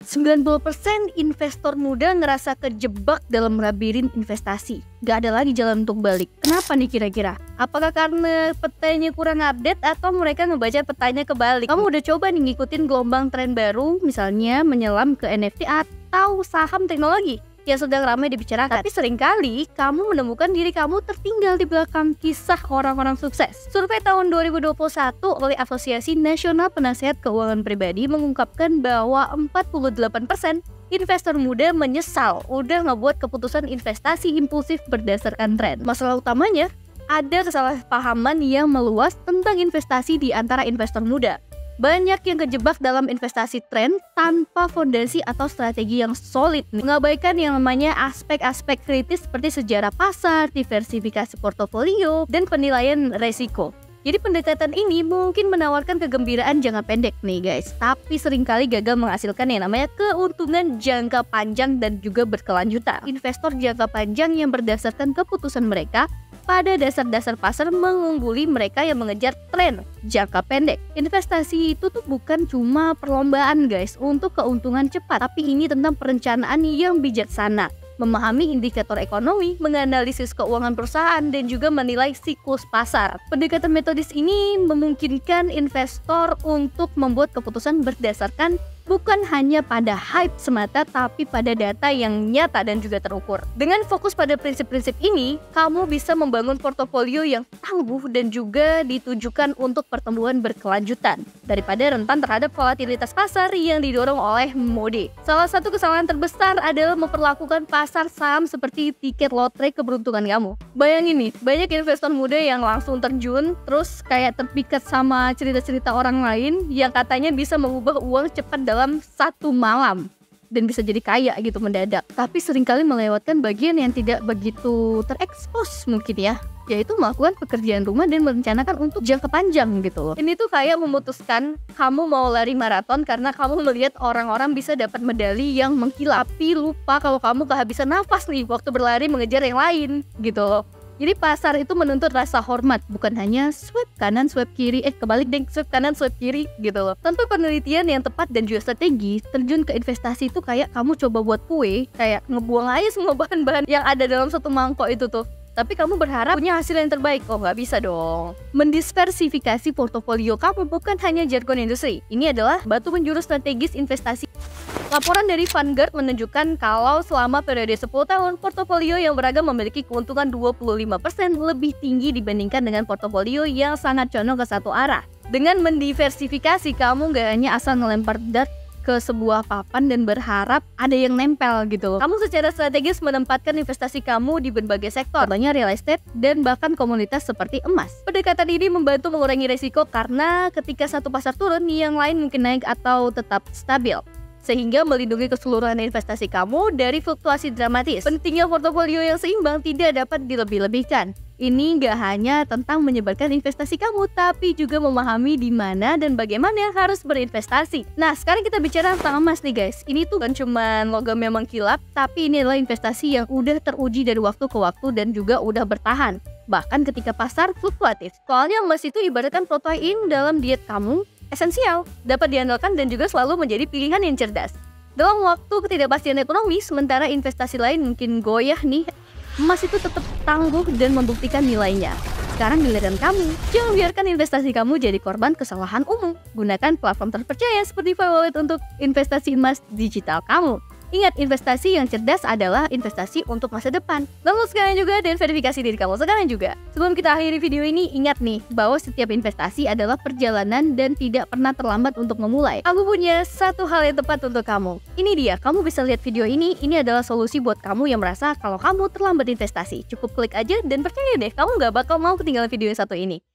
90% investor muda ngerasa kejebak dalam labirin investasi. Gak ada lagi jalan untuk balik. Kenapa nih kira-kira? Apakah karena petanya kurang update atau mereka ngebaca petanya kebalik? Kamu udah coba nih ngikutin gelombang tren baru, misalnya menyelam ke NFT atau saham teknologi yang sedang ramai dibicarakan. Tapi seringkali kamu menemukan diri kamu tertinggal di belakang kisah orang-orang sukses. Survei tahun 2021 oleh Asosiasi Nasional Penasehat Keuangan Pribadi mengungkapkan bahwa 48% investor muda menyesal udah ngebuat keputusan investasi impulsif berdasarkan tren. Masalah utamanya, ada kesalahpahaman yang meluas tentang investasi di antara investor muda. Banyak yang kejebak dalam investasi tren tanpa fondasi atau strategi yang solid, mengabaikan yang namanya aspek-aspek kritis seperti sejarah pasar, diversifikasi portofolio, dan penilaian resiko. Jadi pendekatan ini mungkin menawarkan kegembiraan jangka pendek nih guys, tapi seringkali gagal menghasilkan yang namanya keuntungan jangka panjang dan juga berkelanjutan. Investor jangka panjang yang berdasarkan keputusan mereka pada dasar-dasar pasar mengungguli mereka yang mengejar tren jangka pendek. Investasi itu tuh bukan cuma perlombaan guys untuk keuntungan cepat, tapi ini tentang perencanaan yang bijaksana, memahami indikator ekonomi, menganalisis keuangan perusahaan, dan juga menilai siklus pasar. Pendekatan metodis ini memungkinkan investor untuk membuat keputusan berdasarkan bukan hanya pada hype semata, tapi pada data yang nyata dan juga terukur. Dengan fokus pada prinsip-prinsip ini, kamu bisa membangun portofolio yang tangguh dan juga ditujukan untuk pertumbuhan berkelanjutan, daripada rentan terhadap volatilitas pasar yang didorong oleh mode. Salah satu kesalahan terbesar adalah memperlakukan pasar saham seperti tiket lotre keberuntungan kamu. Bayangin nih, banyak investor muda yang langsung terjun, terus kayak terpikat sama cerita-cerita orang lain yang katanya bisa mengubah uang cepat dalam satu malam dan bisa jadi kaya gitu mendadak, tapi seringkali melewatkan bagian yang tidak begitu terekspos mungkin ya, yaitu melakukan pekerjaan rumah dan merencanakan untuk jangka panjang gitu loh. Ini tuh kayak memutuskan kamu mau lari maraton karena kamu melihat orang-orang bisa dapat medali yang mengkilap, tapi lupa kalau kamu kehabisan nafas nih waktu berlari mengejar yang lain gitu loh. Jadi pasar itu menuntut rasa hormat, bukan hanya swipe kanan, swipe kiri, kebalik deh, swipe kanan, swipe kiri gitu loh. Tanpa penelitian yang tepat dan juga strategi, terjun ke investasi itu kayak kamu coba buat kue, kayak ngebuang aja semua bahan-bahan yang ada dalam satu mangkok itu tuh. Tapi kamu berharap punya hasil yang terbaik, oh nggak bisa dong. Mendiversifikasi portofolio kamu bukan hanya jargon industri, ini adalah batu penjuru strategis investasi. Laporan dari Vanguard menunjukkan kalau selama periode 10 tahun, portofolio yang beragam memiliki keuntungan 25% lebih tinggi dibandingkan dengan portofolio yang sangat condong ke satu arah. Dengan mendiversifikasi, kamu gak hanya asal ngelempar dart ke sebuah papan dan berharap ada yang nempel gitu loh. Kamu secara strategis menempatkan investasi kamu di berbagai sektor, contohnya real estate dan bahkan komoditas seperti emas. Pendekatan ini membantu mengurangi resiko karena ketika satu pasar turun, yang lain mungkin naik atau tetap stabil, sehingga melindungi keseluruhan investasi kamu dari fluktuasi dramatis. Pentingnya portofolio yang seimbang tidak dapat dilebih-lebihkan. Ini gak hanya tentang menyebarkan investasi kamu, tapi juga memahami di mana dan bagaimana harus berinvestasi. Nah, sekarang kita bicara tentang emas nih guys. Ini tuh kan cuma logam yang mengkilap, tapi ini adalah investasi yang udah teruji dari waktu ke waktu dan juga udah bertahan, bahkan ketika pasar fluktuatif. Soalnya emas itu ibaratkan protein dalam diet kamu, esensial, dapat diandalkan dan juga selalu menjadi pilihan yang cerdas. Dalam waktu ketidakpastian ekonomi, sementara investasi lain mungkin goyah nih, emas itu tetap tangguh dan membuktikan nilainya. Sekarang giliran kamu, jangan biarkan investasi kamu jadi korban kesalahan umum. Gunakan platform terpercaya seperti Wallet untuk investasi emas digital kamu. Ingat, investasi yang cerdas adalah investasi untuk masa depan. Lalu sekarang juga dan verifikasi diri kamu sekarang juga. Sebelum kita akhiri video ini, ingat nih bahwa setiap investasi adalah perjalanan dan tidak pernah terlambat untuk memulai. Aku punya satu hal yang tepat untuk kamu. Ini dia, kamu bisa lihat video ini adalah solusi buat kamu yang merasa kalau kamu terlambat investasi. Cukup klik aja dan percaya deh, kamu gak bakal mau ketinggalan video yang satu ini.